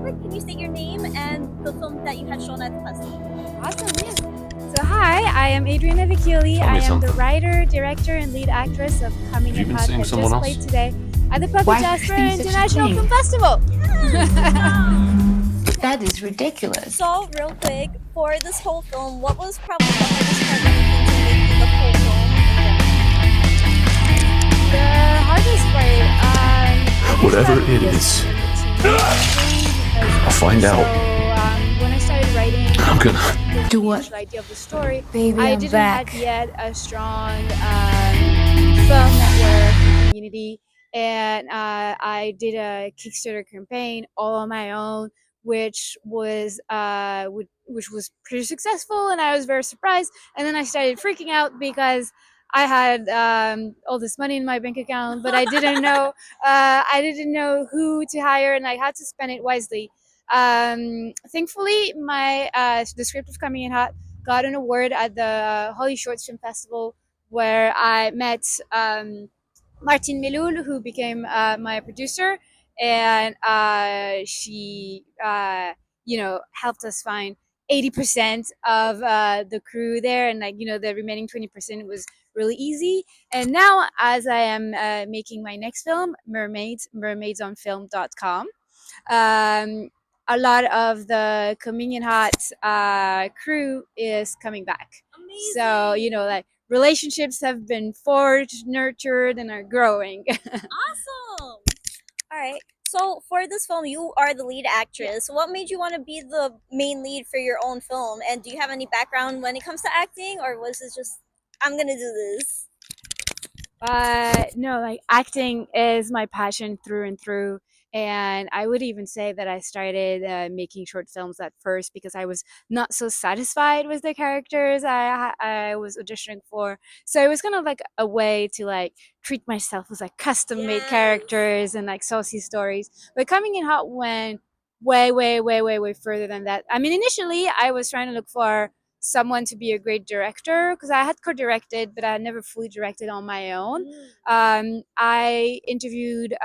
start, can you state your name and the film that you had shown at the festival? Awesome, yes. So hi, I am Adriana Vicchioli. I am the writer, director, and lead actress of Coming in Hot that just played today at the PJIFF International Film Festival. That is ridiculous. So, real quick, for this whole film, what was probably the hardest part when it came to making the whole film in general? The hardest part, whatever it is, I'll find out. So, when I started writing, I'm gonna do what? The idea of the story, Baby, I I'm didn't back. have yet a strong film network community, and I did a Kickstarter campaign all on my own, which was pretty successful, and I was very surprised. And then I started freaking out because I had all this money in my bank account, but I didn't know who to hire, and I had to spend it wisely. Thankfully, the script of Coming in Hot got an award at the Holly Short Film Festival, where I met Martin Melul, who became my producer, and she helped us find 80% of the crew there, and the remaining 20% was really easy. And now, as I am making my next film, mermaidsonfilm.com, a lot of the Coming in Hot crew is coming back. Amazing. So relationships have been forged, nurtured, and are growing. Awesome. All right. So for this film, you are the lead actress. What made you want to be the main lead for your own film? And do you have any background when it comes to acting, or was it just, I'm gonna do this? No, acting is my passion through and through. And I would even say that I started making short films at first because I was not so satisfied with the characters I was auditioning for. So it was kind of like a way to treat myself as custom made characters and saucy stories. But Coming in Hot went way, way, way, way, way further than that. I mean, initially I was trying to look for someone to be a great director because I had co-directed, but I had never fully directed on my own. I interviewed,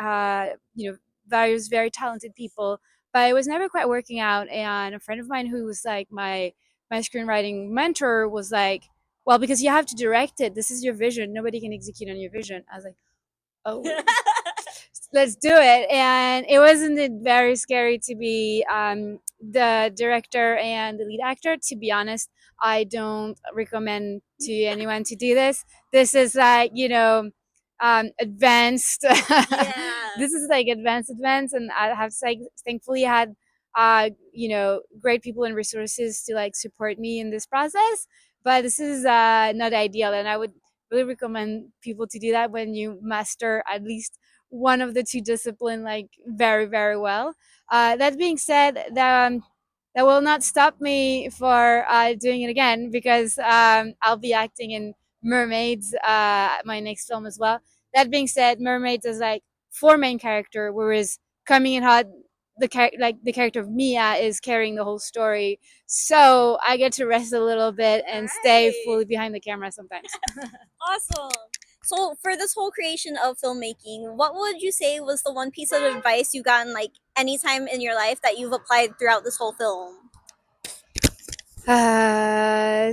various very talented people, but it was never quite working out. And a friend of mine who was my screenwriting mentor was like, "Well, because you have to direct it. This is your vision. Nobody can execute on your vision." I was like, "Oh." Let's do it. And it wasn't very scary to be the director and the lead actor. To be honest, I don't recommend to anyone to do this. This is advanced. Yeah. This is advanced, and I have to say, thankfully, I had great people and resources to support me in this process. But this is not ideal, and I would really recommend people to do that when you master at least one of the two discipline very, very well. That being said, that will not stop me for doing it again, because I'll be acting in Mermaids, my next film as well. That being said, Mermaids is 4 main character, whereas Coming in Hot, the character of Mia is carrying the whole story. So I get to rest a little bit and stay fully behind the camera sometimes. Awesome. So for this whole creation of filmmaking, what would you say was the one piece of advice you gotten any time in your life that you've applied throughout this whole film?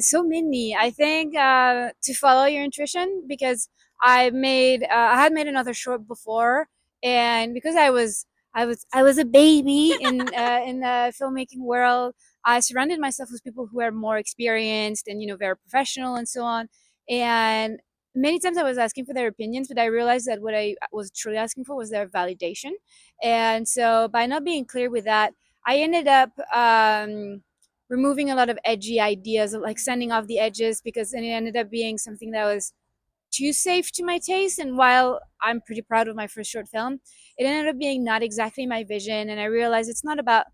So many. I think to follow your intuition, because I had made another short before, and because I was a baby in the filmmaking world, I surrounded myself with people who are more experienced and very professional and so on. And many times I was asking for their opinions, but I realized that what I was truly asking for was their validation. And so by not being clear with that, I ended up removing a lot of edgy ideas, of sanding off the edges, because then it ended up being something that was too safe to my taste. And while I'm pretty proud of my first short film, it ended up being not exactly my vision. And I realized it's not about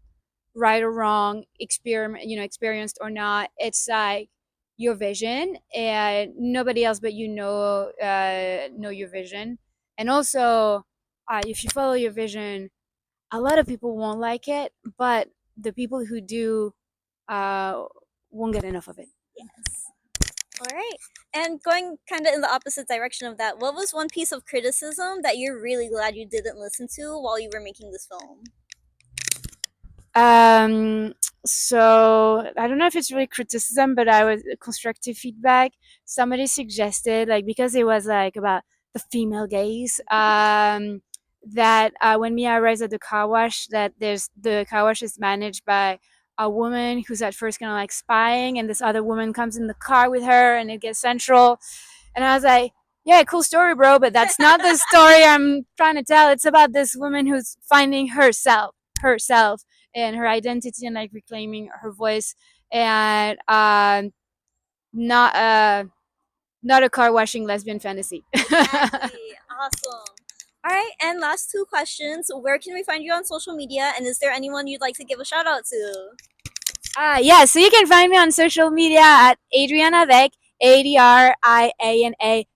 right or wrong, experienced or not. It's your vision, and nobody else but you know your vision. And also, if you follow your vision, a lot of people won't like it, but the people who do won't get enough of it. Yes. All right. And going kind of in the opposite direction of that, what was one piece of criticism that you're really glad you didn't listen to while you were making this film? Um, so I don't know if it's really criticism, but I was constructive feedback. Somebody suggested, like, because it was like about the female gaze, that when Mia arrives at the car wash, that there's the car wash is managed by a woman who's at first kind of like spying, and this other woman comes in the car with her, and it gets central. And I was like, yeah, cool story, bro, but that's not the story I'm trying to tell. It's about this woman who's finding herself and her identity and like reclaiming her voice, and not not a car washing lesbian fantasy. Exactly. Awesome. All right, and last two questions. Where can we find you on social media, and is there anyone you'd like to give a shout out to? Yeah, so you can find me on social media at Adriana Vec, ADRIANAVECC,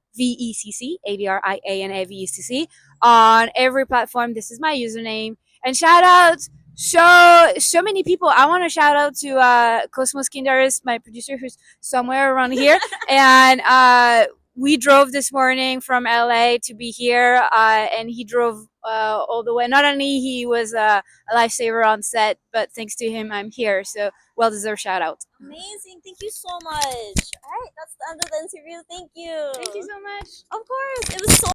ADRIANAVECC, on every platform. This is my username. And shout out so many people. I want to shout out to Cosmos Kindaris, my producer, who's somewhere around here. And we drove this morning from LA to be here, and he drove all the way. Not only he was a lifesaver on set, but thanks to him, I'm here. So well deserved shout out. Amazing. Thank you so much. All right, that's the end of the interview. Thank you. Thank you so much. Of course. It was so